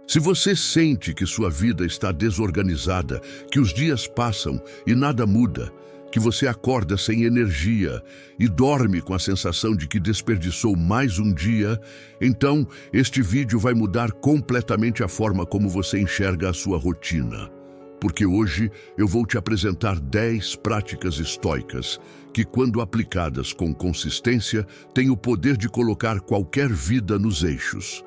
Se você sente que sua vida está desorganizada, que os dias passam e nada muda, que você acorda sem energia e dorme com a sensação de que desperdiçou mais um dia, então este vídeo vai mudar completamente a forma como você enxerga a sua rotina. Porque hoje eu vou te apresentar 10 práticas estoicas que, quando aplicadas com consistência, têm o poder de colocar qualquer vida nos eixos.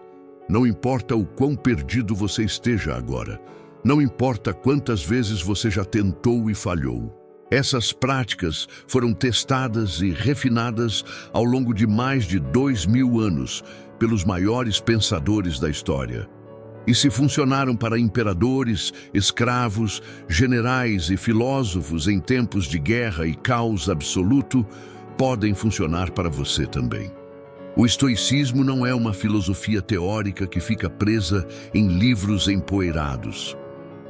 Não importa o quão perdido você esteja agora. Não importa quantas vezes você já tentou e falhou. Essas práticas foram testadas e refinadas ao longo de mais de 2000 anos pelos maiores pensadores da história. E se funcionaram para imperadores, escravos, generais e filósofos em tempos de guerra e caos absoluto, podem funcionar para você também. O estoicismo não é uma filosofia teórica que fica presa em livros empoeirados.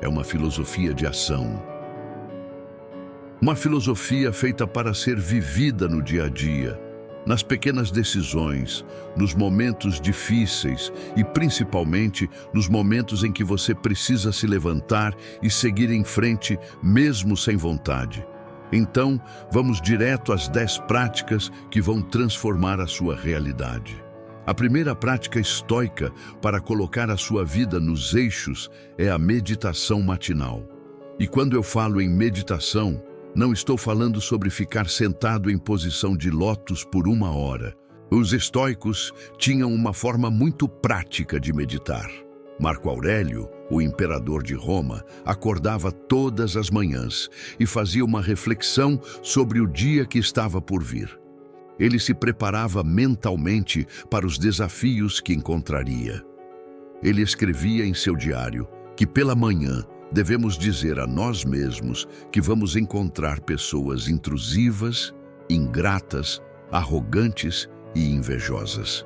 É uma filosofia de ação. Uma filosofia feita para ser vivida no dia a dia, nas pequenas decisões, nos momentos difíceis e principalmente nos momentos em que você precisa se levantar e seguir em frente mesmo sem vontade. Então, vamos direto às 10 práticas que vão transformar a sua realidade. A primeira prática estoica para colocar a sua vida nos eixos é a meditação matinal. E quando eu falo em meditação, não estou falando sobre ficar sentado em posição de lótus por 1 hora. Os estoicos tinham uma forma muito prática de meditar. Marco Aurélio, o imperador de Roma, acordava todas as manhãs e fazia uma reflexão sobre o dia que estava por vir. Ele se preparava mentalmente para os desafios que encontraria. Ele escrevia em seu diário que pela manhã devemos dizer a nós mesmos que vamos encontrar pessoas intrusivas, ingratas, arrogantes e invejosas,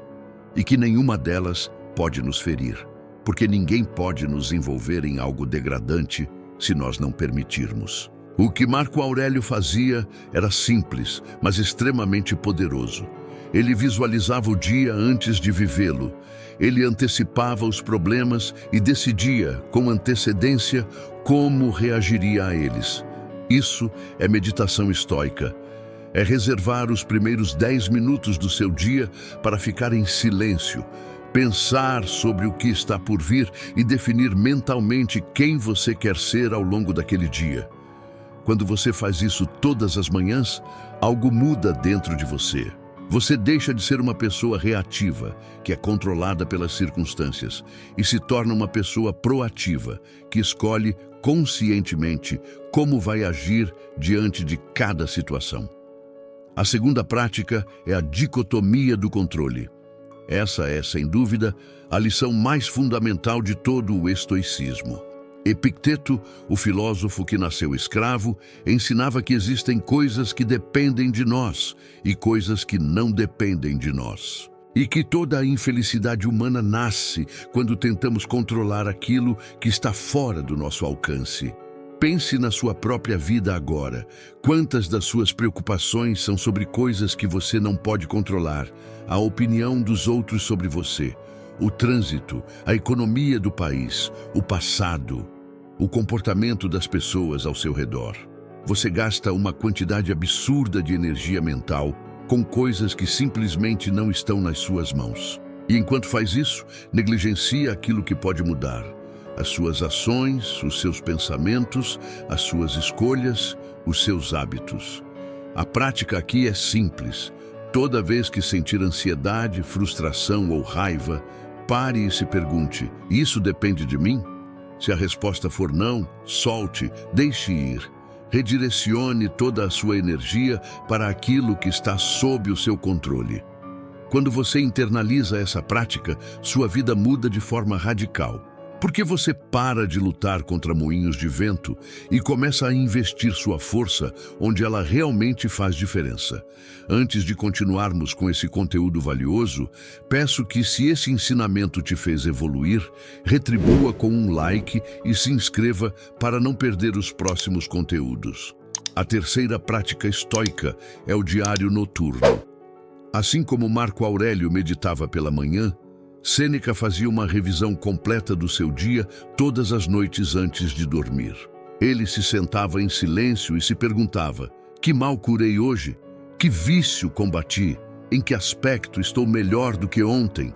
e que nenhuma delas pode nos ferir, porque ninguém pode nos envolver em algo degradante se nós não permitirmos. O que Marco Aurélio fazia era simples, mas extremamente poderoso. Ele visualizava o dia antes de vivê-lo. Ele antecipava os problemas e decidia, com antecedência, como reagiria a eles. Isso é meditação estoica. É reservar os primeiros 10 minutos do seu dia para ficar em silêncio, pensar sobre o que está por vir e definir mentalmente quem você quer ser ao longo daquele dia. Quando você faz isso todas as manhãs, algo muda dentro de você. Você deixa de ser uma pessoa reativa, que é controlada pelas circunstâncias, e se torna uma pessoa proativa, que escolhe conscientemente como vai agir diante de cada situação. A segunda prática é a dicotomia do controle. Essa é, sem dúvida, a lição mais fundamental de todo o estoicismo. Epicteto, o filósofo que nasceu escravo, ensinava que existem coisas que dependem de nós e coisas que não dependem de nós. E que toda a infelicidade humana nasce quando tentamos controlar aquilo que está fora do nosso alcance. Pense na sua própria vida agora. Quantas das suas preocupações são sobre coisas que você não pode controlar? A opinião dos outros sobre você, o trânsito, a economia do país, o passado, o comportamento das pessoas ao seu redor. Você gasta uma quantidade absurda de energia mental com coisas que simplesmente não estão nas suas mãos. E enquanto faz isso, negligencia aquilo que pode mudar. As suas ações, os seus pensamentos, as suas escolhas, os seus hábitos. A prática aqui é simples. Toda vez que sentir ansiedade, frustração ou raiva, pare e se pergunte: isso depende de mim? Se a resposta for não, solte, deixe ir. Redirecione toda a sua energia para aquilo que está sob o seu controle. Quando você internaliza essa prática, sua vida muda de forma radical. Porque você para de lutar contra moinhos de vento e começa a investir sua força onde ela realmente faz diferença. Antes de continuarmos com esse conteúdo valioso, peço que, se esse ensinamento te fez evoluir, retribua com um like e se inscreva para não perder os próximos conteúdos. A terceira prática estoica é o diário noturno. Assim como Marco Aurélio meditava pela manhã, Sêneca fazia uma revisão completa do seu dia todas as noites antes de dormir. Ele se sentava em silêncio e se perguntava: que mal curei hoje? Que vício combati? Em que aspecto estou melhor do que ontem?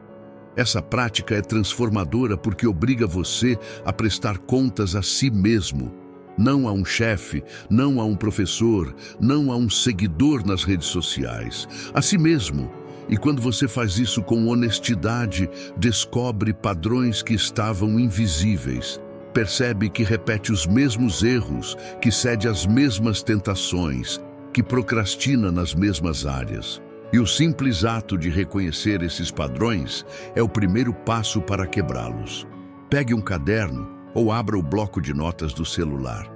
Essa prática é transformadora porque obriga você a prestar contas a si mesmo. Não a um chefe, não a um professor, não a um seguidor nas redes sociais. A si mesmo. E quando você faz isso com honestidade, descobre padrões que estavam invisíveis. Percebe que repete os mesmos erros, que cede às mesmas tentações, que procrastina nas mesmas áreas. E o simples ato de reconhecer esses padrões é o primeiro passo para quebrá-los. Pegue um caderno ou abra o bloco de notas do celular.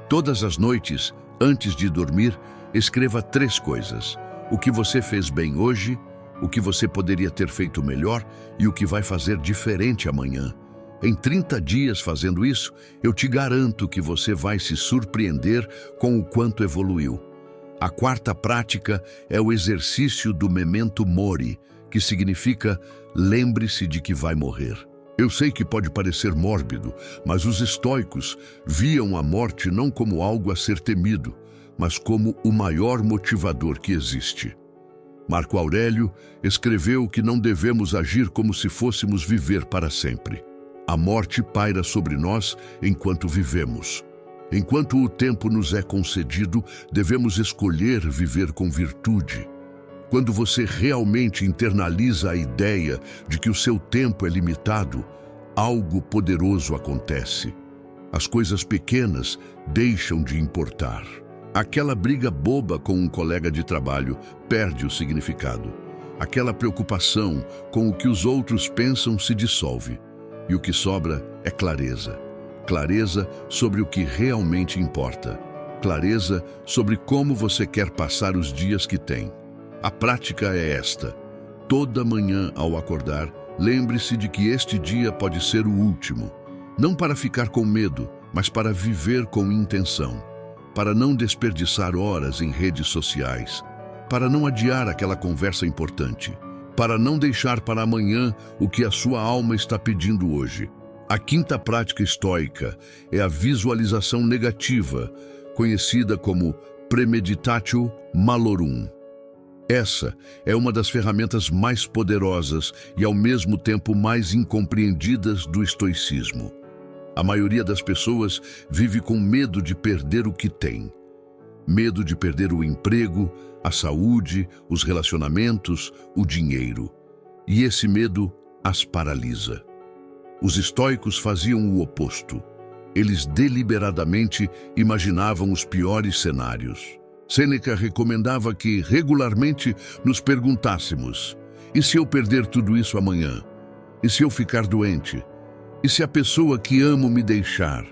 Todas as noites, antes de dormir, escreva 3 coisas: o que você fez bem hoje, o que você poderia ter feito melhor e o que vai fazer diferente amanhã. Em 30 dias fazendo isso, eu te garanto que você vai se surpreender com o quanto evoluiu. A 4ª prática é o exercício do memento mori, que significa lembre-se de que vai morrer. Eu sei que pode parecer mórbido, mas os estoicos viam a morte não como algo a ser temido, mas como o maior motivador que existe. Marco Aurélio escreveu que não devemos agir como se fôssemos viver para sempre. A morte paira sobre nós enquanto vivemos. Enquanto o tempo nos é concedido, devemos escolher viver com virtude. Quando você realmente internaliza a ideia de que o seu tempo é limitado, algo poderoso acontece. As coisas pequenas deixam de importar. Aquela briga boba com um colega de trabalho perde o significado. Aquela preocupação com o que os outros pensam se dissolve. E o que sobra é clareza. Clareza sobre o que realmente importa. Clareza sobre como você quer passar os dias que tem. A prática é esta: toda manhã ao acordar, lembre-se de que este dia pode ser o último. Não para ficar com medo, mas para viver com intenção. Para não desperdiçar horas em redes sociais. Para não adiar aquela conversa importante. Para não deixar para amanhã o que a sua alma está pedindo hoje. A 5ª prática estoica é a visualização negativa, conhecida como premeditatio malorum. Essa é uma das ferramentas mais poderosas e ao mesmo tempo mais incompreendidas do estoicismo. A maioria das pessoas vive com medo de perder o que tem. Medo de perder o emprego, a saúde, os relacionamentos, o dinheiro. E esse medo as paralisa. Os estoicos faziam o oposto. Eles deliberadamente imaginavam os piores cenários. Sêneca recomendava que regularmente nos perguntássemos: e se eu perder tudo isso amanhã? E se eu ficar doente? E se a pessoa que amo me deixar?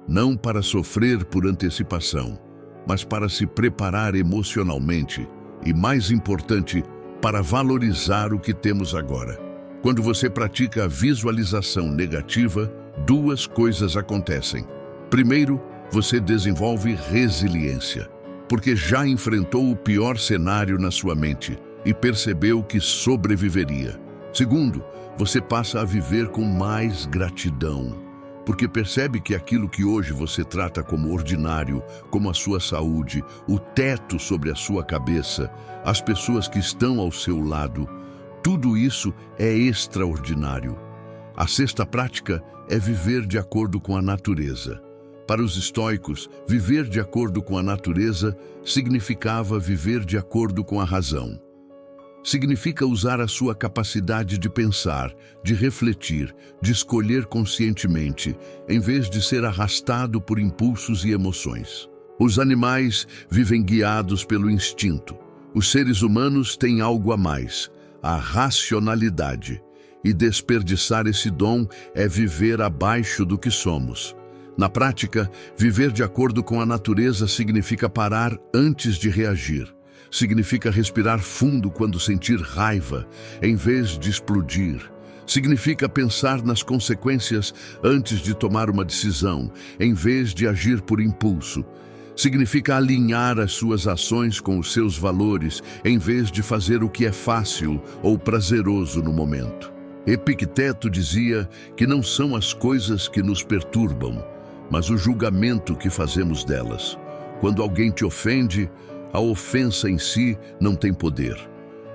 Não para sofrer por antecipação, mas para se preparar emocionalmente e, mais importante, para valorizar o que temos agora. Quando você pratica a visualização negativa, 2 coisas acontecem. Primeiro, você desenvolve resiliência, porque já enfrentou o pior cenário na sua mente e percebeu que sobreviveria. Segundo, você passa a viver com mais gratidão, porque percebe que aquilo que hoje você trata como ordinário, como a sua saúde, o teto sobre a sua cabeça, as pessoas que estão ao seu lado, tudo isso é extraordinário. A 6ª prática é viver de acordo com a natureza. Para os estoicos, viver de acordo com a natureza significava viver de acordo com a razão. Significa usar a sua capacidade de pensar, de refletir, de escolher conscientemente, em vez de ser arrastado por impulsos e emoções. Os animais vivem guiados pelo instinto. Os seres humanos têm algo a mais: a racionalidade. E desperdiçar esse dom é viver abaixo do que somos. Na prática, viver de acordo com a natureza significa parar antes de reagir. Significa respirar fundo quando sentir raiva, em vez de explodir. Significa pensar nas consequências antes de tomar uma decisão, em vez de agir por impulso. Significa alinhar as suas ações com os seus valores, em vez de fazer o que é fácil ou prazeroso no momento. Epicteto dizia que não são as coisas que nos perturbam, mas o julgamento que fazemos delas. Quando alguém te ofende, a ofensa em si não tem poder.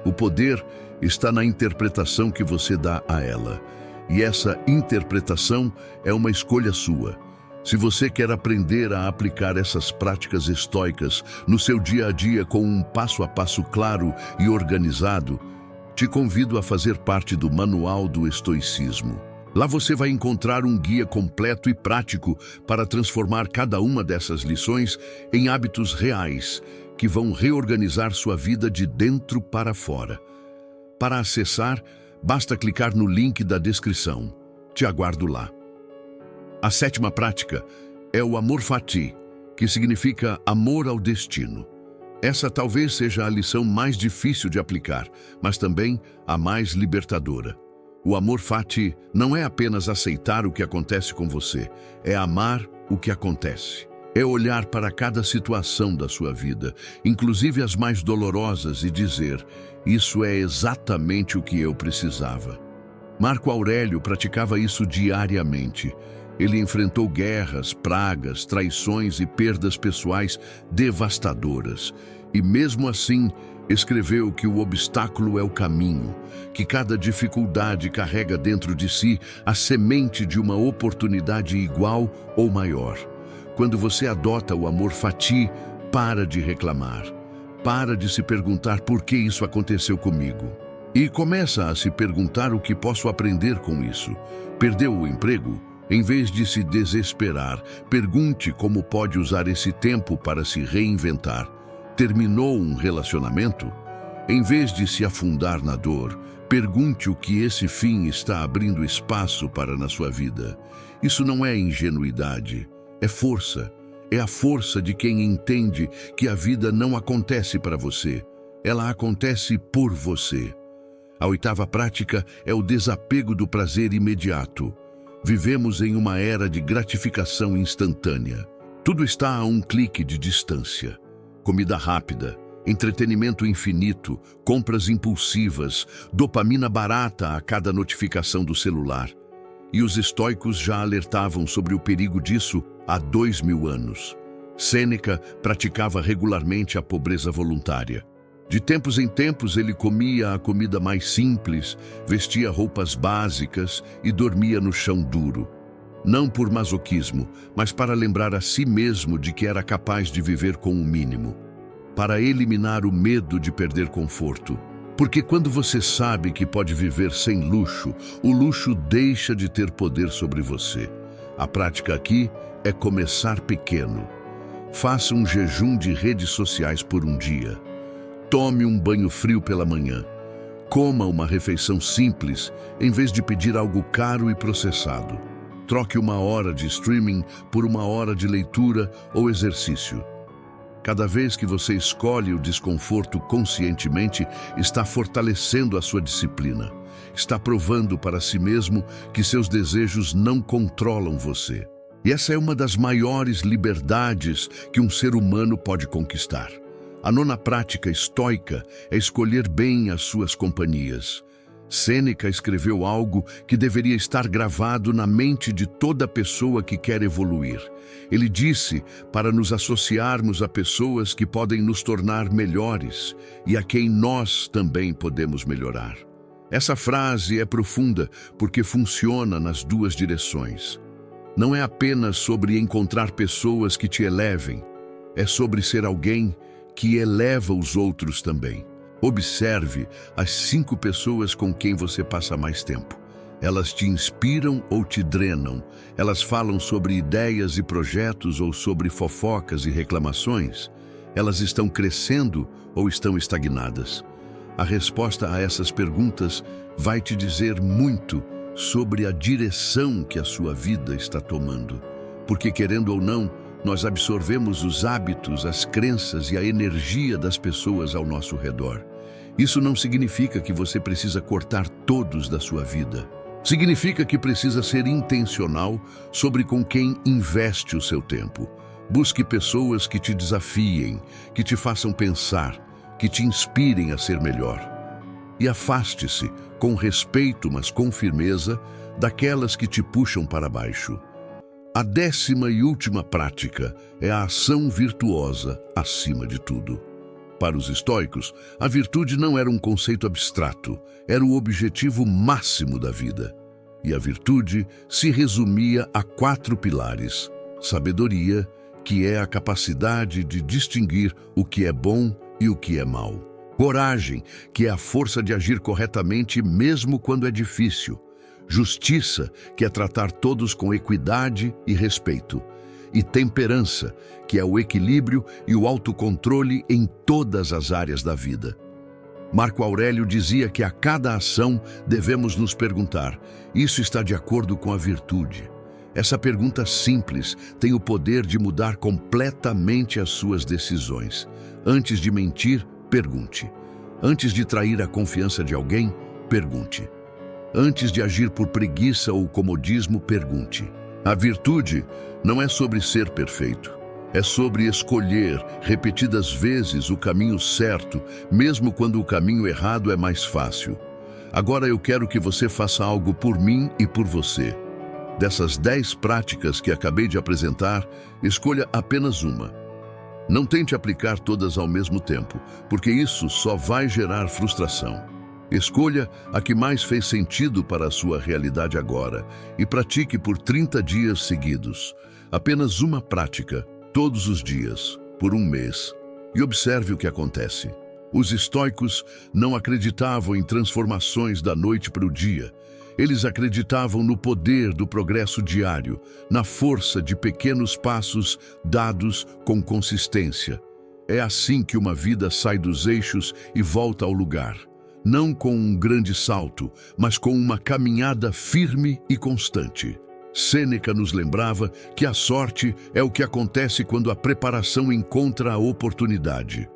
O poder está na interpretação que você dá a ela. E essa interpretação é uma escolha sua. Se você quer aprender a aplicar essas práticas estoicas no seu dia a dia com um passo a passo claro e organizado, te convido a fazer parte do Manual do Estoicismo. Lá você vai encontrar um guia completo e prático para transformar cada uma dessas lições em hábitos reais que vão reorganizar sua vida de dentro para fora. Para acessar, basta clicar no link da descrição. Te aguardo lá. A 7ª prática é o Amor Fati, que significa amor ao destino. Essa talvez seja a lição mais difícil de aplicar, mas também a mais libertadora. O Amor Fati não é apenas aceitar o que acontece com você, é amar o que acontece. É olhar para cada situação da sua vida, inclusive as mais dolorosas, e dizer: isso é exatamente o que eu precisava. Marco Aurélio praticava isso diariamente. Ele enfrentou guerras, pragas, traições e perdas pessoais devastadoras. E mesmo assim, escreveu que o obstáculo é o caminho, que cada dificuldade carrega dentro de si a semente de uma oportunidade igual ou maior. Quando você adota o Amor Fati, para de reclamar. Para de se perguntar por que isso aconteceu comigo. E começa a se perguntar o que posso aprender com isso. Perdeu o emprego? Em vez de se desesperar, pergunte como pode usar esse tempo para se reinventar. Terminou um relacionamento? Em vez de se afundar na dor, pergunte o que esse fim está abrindo espaço para na sua vida. Isso não é ingenuidade, é força. É a força de quem entende que a vida não acontece para você, ela acontece por você. A 8ª prática é o desapego do prazer imediato. Vivemos em uma era de gratificação instantânea. Tudo está a um clique de distância. Comida rápida, entretenimento infinito, compras impulsivas, dopamina barata a cada notificação do celular. E os estoicos já alertavam sobre o perigo disso há 2000 anos. Sêneca praticava regularmente a pobreza voluntária. De tempos em tempos ele comia a comida mais simples, vestia roupas básicas e dormia no chão duro. Não por masoquismo, mas para lembrar a si mesmo de que era capaz de viver com o mínimo. Para eliminar o medo de perder conforto. Porque quando você sabe que pode viver sem luxo, o luxo deixa de ter poder sobre você. A prática aqui é começar pequeno. Faça um jejum de redes sociais por um dia. Tome um banho frio pela manhã. Coma uma refeição simples, em vez de pedir algo caro e processado. Troque 1 hora de streaming por 1 hora de leitura ou exercício. Cada vez que você escolhe o desconforto conscientemente, está fortalecendo a sua disciplina. Está provando para si mesmo que seus desejos não controlam você. E essa é uma das maiores liberdades que um ser humano pode conquistar. A 9ª prática estoica é escolher bem as suas companhias. Sêneca escreveu algo que deveria estar gravado na mente de toda pessoa que quer evoluir. Ele disse para nos associarmos a pessoas que podem nos tornar melhores e a quem nós também podemos melhorar. Essa frase é profunda porque funciona nas 2 direções. Não é apenas sobre encontrar pessoas que te elevem, é sobre ser alguém que eleva os outros também. Observe as 5 pessoas com quem você passa mais tempo. Elas te inspiram ou te drenam? Elas falam sobre ideias e projetos ou sobre fofocas e reclamações? Elas estão crescendo ou estão estagnadas? A resposta a essas perguntas vai te dizer muito sobre a direção que a sua vida está tomando. Porque, querendo ou não, nós absorvemos os hábitos, as crenças e a energia das pessoas ao nosso redor. Isso não significa que você precisa cortar todos da sua vida. Significa que precisa ser intencional sobre com quem investe o seu tempo. Busque pessoas que te desafiem, que te façam pensar, que te inspirem a ser melhor. E afaste-se com respeito, mas com firmeza, daquelas que te puxam para baixo. A 10ª e última prática é a ação virtuosa acima de tudo. Para os estoicos, a virtude não era um conceito abstrato, era o objetivo máximo da vida. E a virtude se resumia a 4 pilares: sabedoria, que é a capacidade de distinguir o que é bom e o que é mal; coragem, que é a força de agir corretamente mesmo quando é difícil; justiça, que é tratar todos com equidade e respeito; e temperança, que é o equilíbrio e o autocontrole em todas as áreas da vida. Marco Aurélio dizia que a cada ação devemos nos perguntar: isso está de acordo com a virtude? Essa pergunta simples tem o poder de mudar completamente as suas decisões. Antes de mentir, pergunte. Antes de trair a confiança de alguém, pergunte. Antes de agir por preguiça ou comodismo, pergunte. A virtude não é sobre ser perfeito. É sobre escolher repetidas vezes o caminho certo, mesmo quando o caminho errado é mais fácil. Agora eu quero que você faça algo por mim e por você. Dessas 10 práticas que acabei de apresentar, escolha apenas uma. Não tente aplicar todas ao mesmo tempo, porque isso só vai gerar frustração. Escolha a que mais fez sentido para a sua realidade agora e pratique por 30 dias seguidos. Apenas uma prática, todos os dias, por um mês. E observe o que acontece. Os estoicos não acreditavam em transformações da noite para o dia. Eles acreditavam no poder do progresso diário, na força de pequenos passos dados com consistência. É assim que uma vida sai dos eixos e volta ao lugar. Não com um grande salto, mas com uma caminhada firme e constante. Sêneca nos lembrava que a sorte é o que acontece quando a preparação encontra a oportunidade.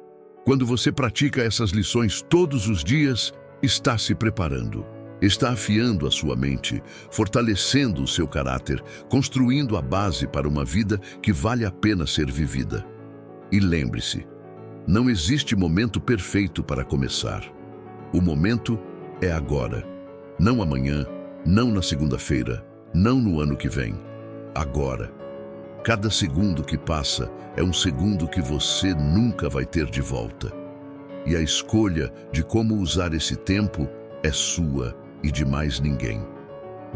Quando você pratica essas lições todos os dias, está se preparando. Está afiando a sua mente, fortalecendo o seu caráter, construindo a base para uma vida que vale a pena ser vivida. E lembre-se, não existe momento perfeito para começar. O momento é agora, não amanhã, não na segunda-feira, não no ano que vem. Agora. Cada segundo que passa é um segundo que você nunca vai ter de volta. E a escolha de como usar esse tempo é sua e de mais ninguém.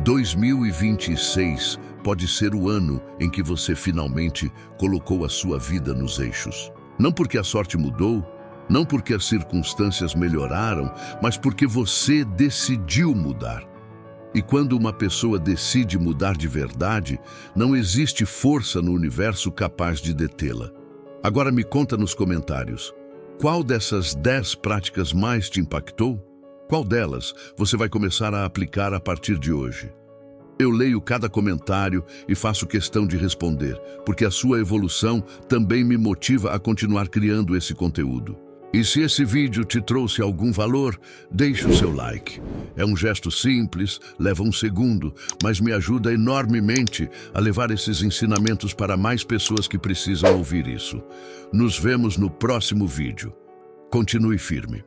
2026 pode ser o ano em que você finalmente colocou a sua vida nos eixos. Não porque a sorte mudou, não porque as circunstâncias melhoraram, mas porque você decidiu mudar. E quando uma pessoa decide mudar de verdade, não existe força no universo capaz de detê-la. Agora me conta nos comentários, qual dessas 10 práticas mais te impactou? Qual delas você vai começar a aplicar a partir de hoje? Eu leio cada comentário e faço questão de responder, porque a sua evolução também me motiva a continuar criando esse conteúdo. E se esse vídeo te trouxe algum valor, deixe o seu like. É um gesto simples, leva um segundo, mas me ajuda enormemente a levar esses ensinamentos para mais pessoas que precisam ouvir isso. Nos vemos no próximo vídeo. Continue firme.